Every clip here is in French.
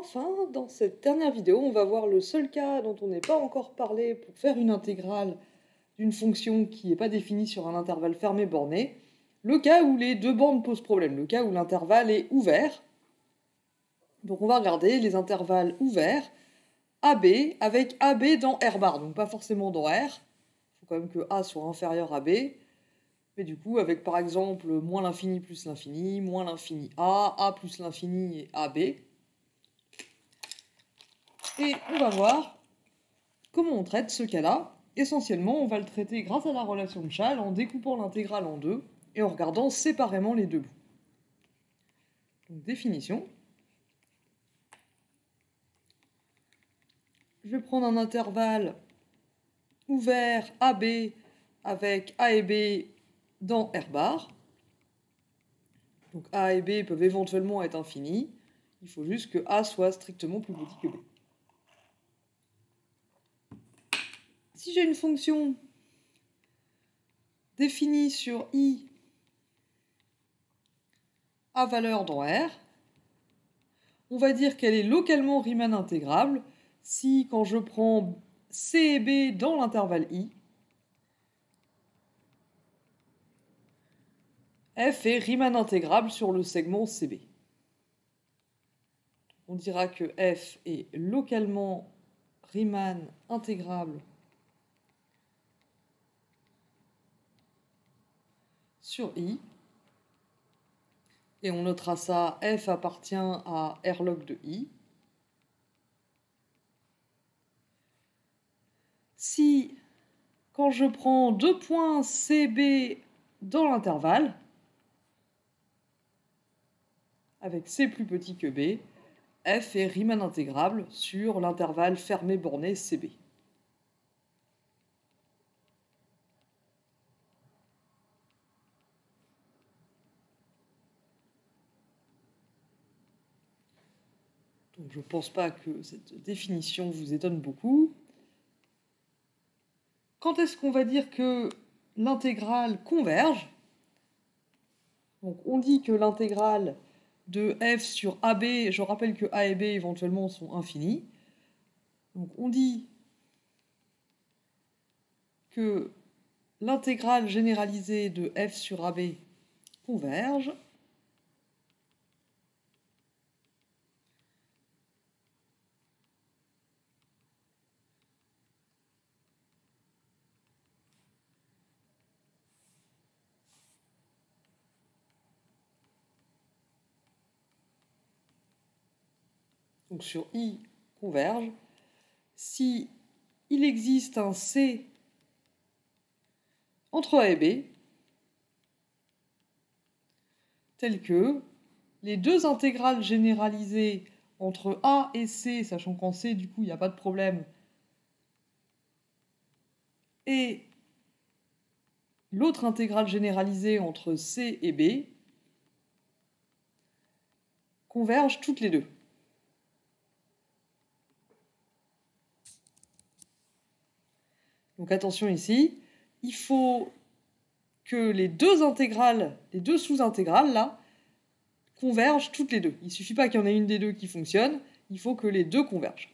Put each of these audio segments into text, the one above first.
Enfin, dans cette dernière vidéo, on va voir le seul cas dont on n'est pas encore parlé pour faire une intégrale d'une fonction qui n'est pas définie sur un intervalle fermé borné, le cas où les deux bornes posent problème, le cas où l'intervalle est ouvert. Donc on va regarder les intervalles ouverts, AB, avec AB dans R bar, donc pas forcément dans R. Il faut quand même que A soit inférieur à B. Mais du coup, avec par exemple moins l'infini plus l'infini, moins l'infini A plus l'infini et AB. Et on va voir comment on traite ce cas-là. Essentiellement, on va le traiter grâce à la relation de Chasles en découpant l'intégrale en deux et en regardant séparément les deux bouts. Donc, définition. Je vais prendre un intervalle ouvert AB avec A et B dans R bar. Donc A et B peuvent éventuellement être infinis. Il faut juste que A soit strictement plus petit que B. Si j'ai une fonction définie sur I à valeur dans R, on va dire qu'elle est localement Riemann intégrable si, quand je prends C et B dans l'intervalle I, F est Riemann intégrable sur le segment CB. On dira que F est localement Riemann intégrable sur I. Et on notera ça, F appartient à R log de I. Si, quand je prends deux points CB dans l'intervalle, avec C plus petit que B, F est Riemann intégrable sur l'intervalle fermé borné CB. Donc je ne pense pas que cette définition vous étonne beaucoup. Quand est-ce qu'on va dire que l'intégrale converge? Donc on dit que l'intégrale de f sur AB, je rappelle que A et B éventuellement sont infinis. Donc on dit que l'intégrale généralisée de f sur AB converge. Donc sur I converge, si il existe un C entre A et B, tel que les deux intégrales généralisées entre A et C, sachant qu'en C, du coup, il n'y a pas de problème, et l'autre intégrale généralisée entre C et B, convergent toutes les deux. Donc attention ici, il faut que les deux intégrales, les deux sous-intégrales là, convergent toutes les deux. Il ne suffit pas qu'il y en ait une des deux qui fonctionne, il faut que les deux convergent.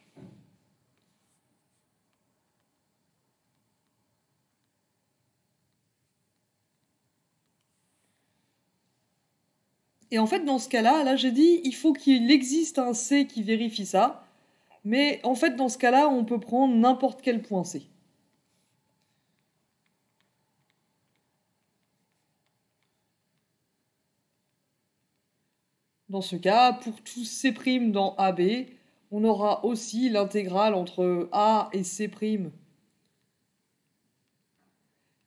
Et en fait, dans ce cas-là, là j'ai dit, il faut qu'il existe un C qui vérifie ça, mais en fait, dans ce cas-là, on peut prendre n'importe quel point C. Dans ce cas, pour tous C' dans AB, on aura aussi l'intégrale entre A et C'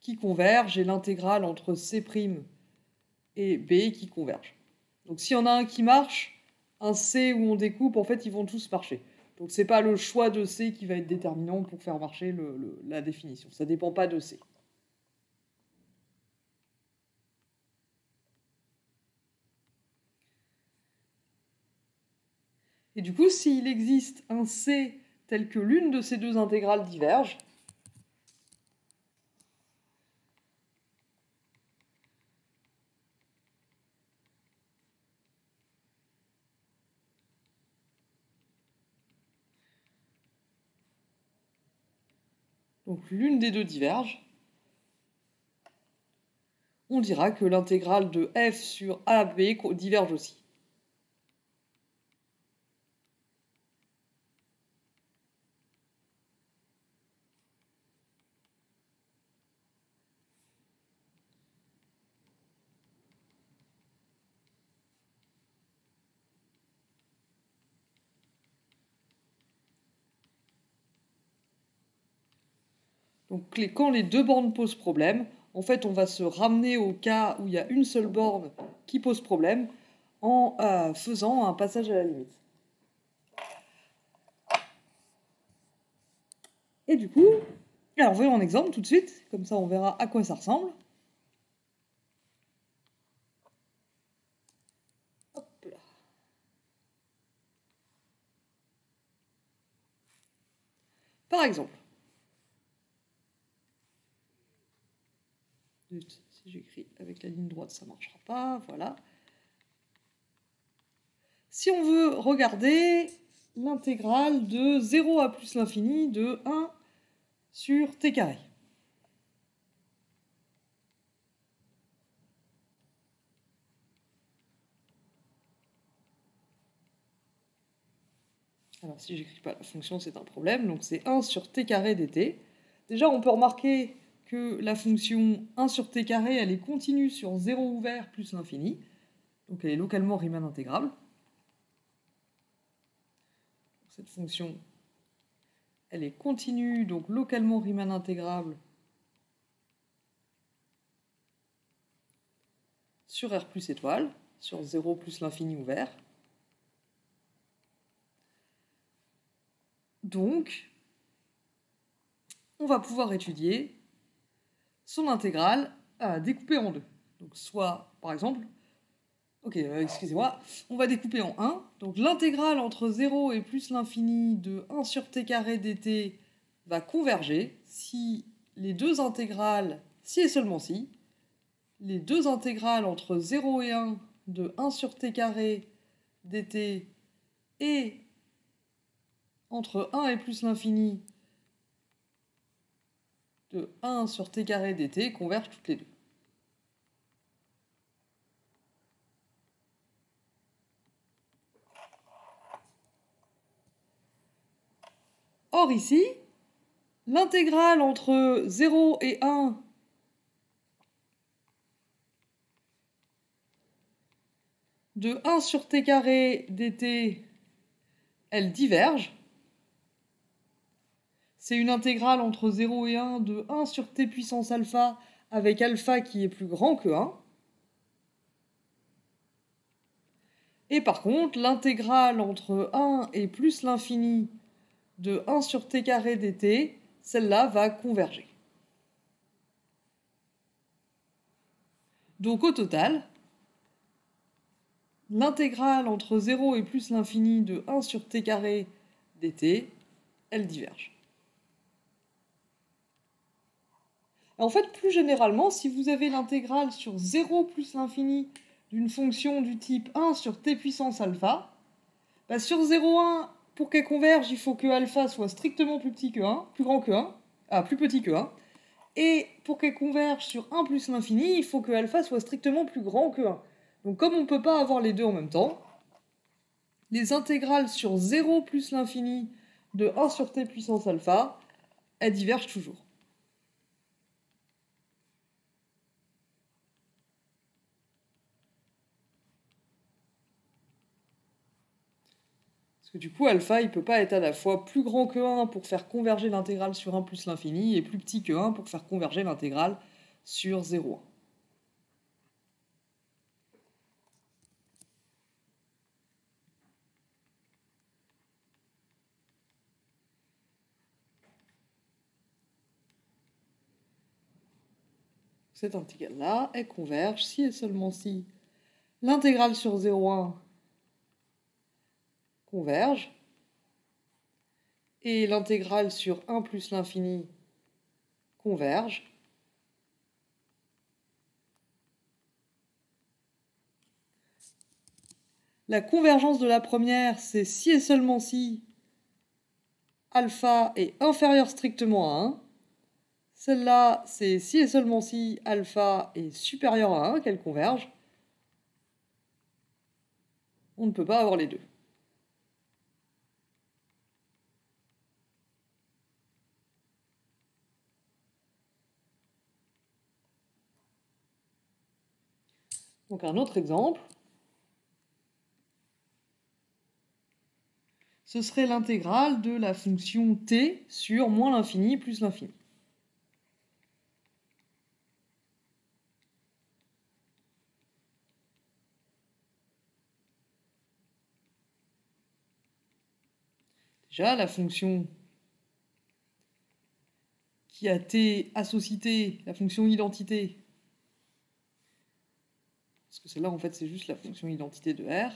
qui converge et l'intégrale entre C' et B qui converge. Donc s'il y en a un qui marche, un C où on découpe, en fait, ils vont tous marcher. Donc c'est pas le choix de C qui va être déterminant pour faire marcher la définition. Ça dépend pas de C. Et du coup, s'il existe un C tel que l'une de ces deux intégrales diverge, donc l'une des deux diverge, on dira que l'intégrale de f sur AB diverge aussi. Donc quand les deux bornes posent problème, en fait on va se ramener au cas où il y a une seule borne qui pose problème en faisant un passage à la limite. Et du coup, alors voyons un exemple tout de suite, comme ça on verra à quoi ça ressemble. Hop là. Par exemple, si j'écris avec la ligne droite, ça ne marchera pas, voilà. Si on veut regarder l'intégrale de 0 à plus l'infini de 1 sur t carré. Alors si j'écris pas la fonction, c'est un problème, donc c'est 1 sur t carré dt. Déjà, on peut remarquer que la fonction 1 sur t carré, elle est continue sur 0 ouvert plus l'infini, donc elle est localement Riemann intégrable. Cette fonction, elle est continue, donc localement Riemann intégrable sur R plus étoile, sur 0 plus l'infini ouvert. Donc, on va pouvoir étudier son intégrale découpée en deux. Donc, soit, par exemple, excusez-moi, on va découper en 1. Donc, l'intégrale entre 0 et plus l'infini de 1 sur t carré dt va converger si les deux intégrales, si et seulement si, les deux intégrales entre 0 et 1 de 1 sur t carré dt et entre 1 et plus l'infini de 1 sur t carré dt convergent toutes les deux. Or ici, l'intégrale entre 0 et 1 de 1 sur t carré dt, elle diverge. C'est une intégrale entre 0 et 1 de 1 sur t puissance alpha avec alpha qui est plus grand que 1. Et par contre, l'intégrale entre 1 et plus l'infini de 1 sur t carré dt, celle-là va converger. Donc au total, l'intégrale entre 0 et plus l'infini de 1 sur t carré dt, elle diverge. En fait, plus généralement, si vous avez l'intégrale sur 0 plus l'infini d'une fonction du type 1 sur t puissance alpha, bah sur 0,1, pour qu'elle converge, il faut que alpha soit strictement plus petit que 1, plus grand que 1, plus petit que 1. Et pour qu'elle converge sur 1 plus l'infini, il faut que alpha soit strictement plus grand que 1. Donc comme on ne peut pas avoir les deux en même temps, les intégrales sur 0 plus l'infini de 1 sur t puissance alpha, elles divergent toujours. Parce que du coup, alpha, il ne peut pas être à la fois plus grand que 1 pour faire converger l'intégrale sur 1 plus l'infini et plus petit que 1 pour faire converger l'intégrale sur 0,1. Cette intégrale-là, elle converge si et seulement si l'intégrale sur 0,1 converge et l'intégrale sur 1 plus l'infini converge. La convergence de la première, c'est si et seulement si alpha est inférieur strictement à 1. Celle-là, c'est si et seulement si alpha est supérieur à 1 qu'elle converge. On ne peut pas avoir les deux. Donc un autre exemple, ce serait l'intégrale de la fonction t sur moins l'infini plus l'infini. Déjà, la fonction qui a t associe t, la fonction identité, parce que celle-là, en fait, c'est juste la fonction identité de R.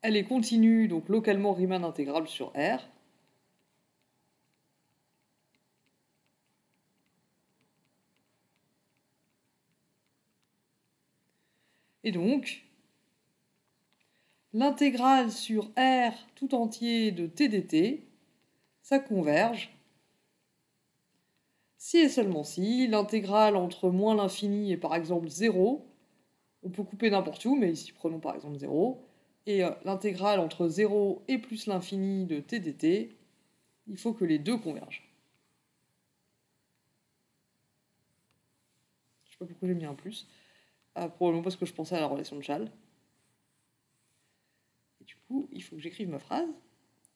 Elle est continue, donc localement Riemann intégrable sur R. Et donc, l'intégrale sur R tout entier de t dt, ça converge si et seulement si l'intégrale entre moins l'infini et par exemple 0, on peut couper n'importe où, mais ici prenons par exemple 0, et l'intégrale entre 0 et plus l'infini de t dt, il faut que les deux convergent. Je ne sais pas pourquoi j'ai mis un plus. Probablement parce que je pensais à la relation de Chasles. Et du coup, il faut que j'écrive ma phrase.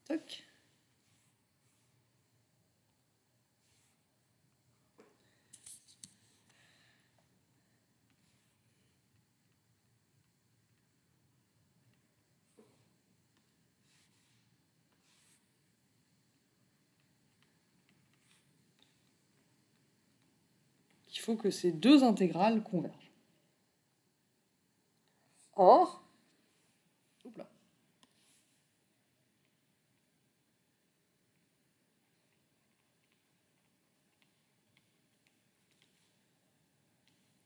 Toc. Il faut que ces deux intégrales convergent. Or,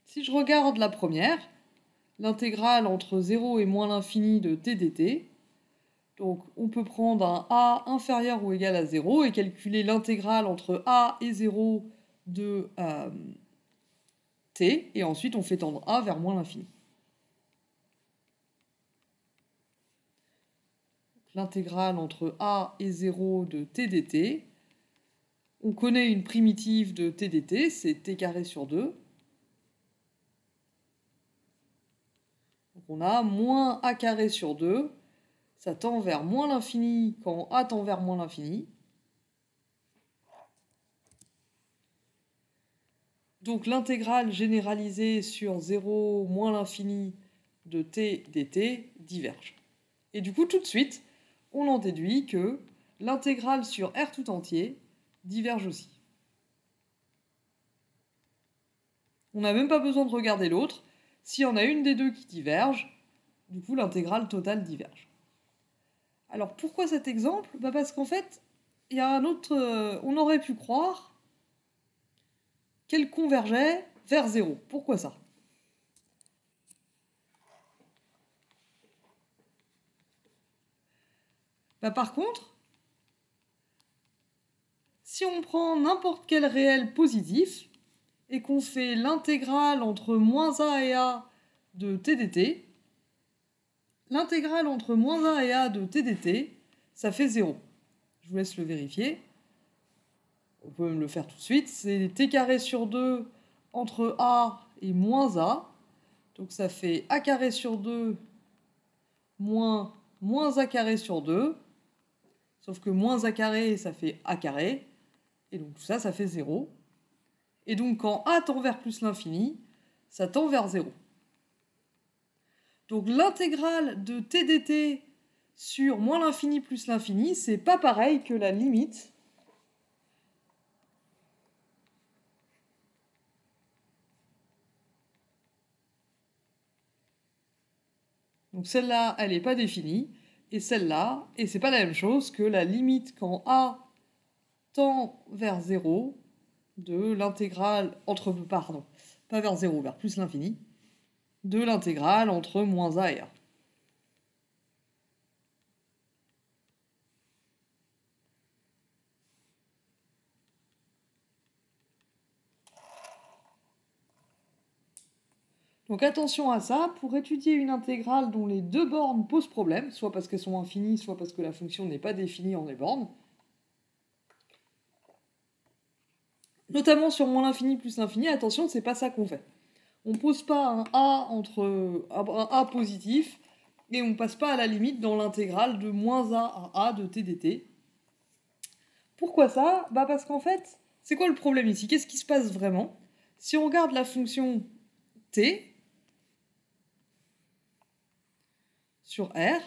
si je regarde la première, l'intégrale entre 0 et moins l'infini de t dt, donc on peut prendre un a inférieur ou égal à 0 et calculer l'intégrale entre a et 0 de t, et ensuite on fait tendre a vers moins l'infini. L'intégrale entre a et 0 de t dt, on connaît une primitive de t dt, c'est t carré sur 2. Donc on a moins a carré sur 2, ça tend vers moins l'infini quand a tend vers moins l'infini. Donc l'intégrale généralisée sur 0 moins l'infini de t dt diverge. Et du coup, tout de suite, on en déduit que l'intégrale sur R tout entier diverge aussi. On n'a même pas besoin de regarder l'autre. S'il y en a une des deux qui diverge, du coup l'intégrale totale diverge. Alors pourquoi cet exemple ? Parce qu'en fait, il y a un autre. On aurait pu croire qu'elle convergeait vers 0. Pourquoi ça ? Par contre, si on prend n'importe quel réel positif et qu'on fait l'intégrale entre moins a et a de t dt, l'intégrale entre moins a et a de t dt, ça fait 0. Je vous laisse le vérifier. On peut même le faire tout de suite. C'est t carré sur 2 entre a et moins a. Donc ça fait a carré sur 2 moins a carré sur 2. Sauf que moins a carré, ça fait a carré. Et donc tout ça, ça fait 0. Et donc quand a tend vers plus l'infini, ça tend vers 0. Donc l'intégrale de t dt sur moins l'infini plus l'infini, c'est pas pareil que la limite donc celle-là, elle n'est pas définie, et celle-là, et c'est pas la même chose que la limite quand a tend vers 0 de l'intégrale entre, pardon, pas vers 0, vers plus l'infini, de l'intégrale entre moins a et a. Donc attention à ça, pour étudier une intégrale dont les deux bornes posent problème, soit parce qu'elles sont infinies, soit parce que la fonction n'est pas définie en les bornes, notamment sur moins l'infini plus l'infini, attention, c'est pas ça qu'on fait. On pose pas un A entre un A positif, et on passe pas à la limite dans l'intégrale de moins A à A de t dt. Pourquoi ça? Parce qu'en fait, c'est quoi le problème ici? Qu'est-ce qui se passe vraiment? Si on regarde la fonction t sur R,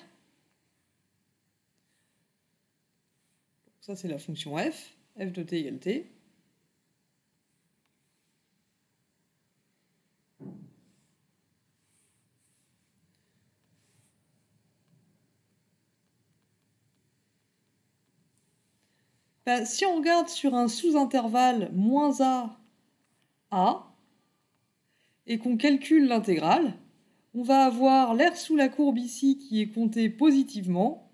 ça c'est la fonction f de t égale t, si on regarde sur un sous-intervalle moins a, et qu'on calcule l'intégrale, on va avoir l'air sous la courbe ici qui est compté positivement,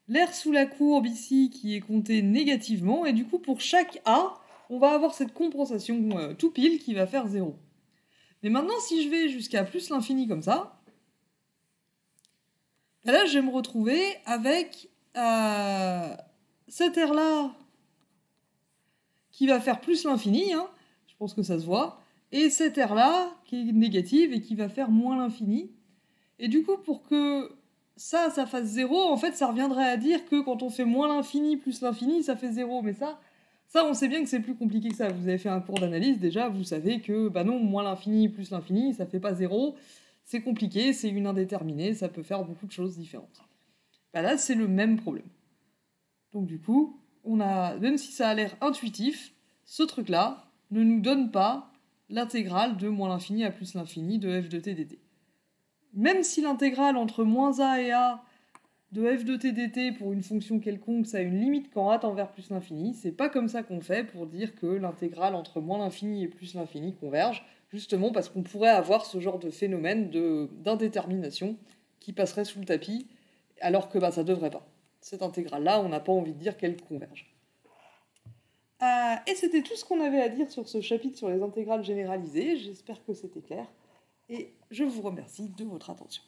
l'air sous la courbe ici qui est compté négativement, et du coup pour chaque a, on va avoir cette compensation tout pile qui va faire 0. Mais maintenant, si je vais jusqu'à plus l'infini comme ça, là je vais me retrouver avec cette aire-là qui va faire plus l'infini, hein, je pense que ça se voit, et cette aire-là qui est négative et qui va faire moins l'infini. Et du coup, pour que ça fasse 0, en fait, ça reviendrait à dire que quand on fait moins l'infini plus l'infini, ça fait 0. Mais ça, on sait bien que c'est plus compliqué que ça. Vous avez fait un cours d'analyse, déjà, vous savez que, non, moins l'infini plus l'infini, ça fait pas 0. C'est compliqué, c'est une indéterminée, ça peut faire beaucoup de choses différentes. Là, c'est le même problème. Donc du coup, même si ça a l'air intuitif, ce truc-là ne nous donne pas l'intégrale de moins l'infini à plus l'infini de f de t dt. Même si l'intégrale entre moins a et a de f de t dt pour une fonction quelconque, ça a une limite quand a tend vers plus l'infini, c'est pas comme ça qu'on fait pour dire que l'intégrale entre moins l'infini et plus l'infini converge, justement parce qu'on pourrait avoir ce genre de phénomène d'indétermination qui passerait sous le tapis, alors que ça devrait pas. Cette intégrale-là, on n'a pas envie de dire qu'elle converge. Et c'était tout ce qu'on avait à dire sur ce chapitre sur les intégrales généralisées. J'espère que c'était clair. Et je vous remercie de votre attention.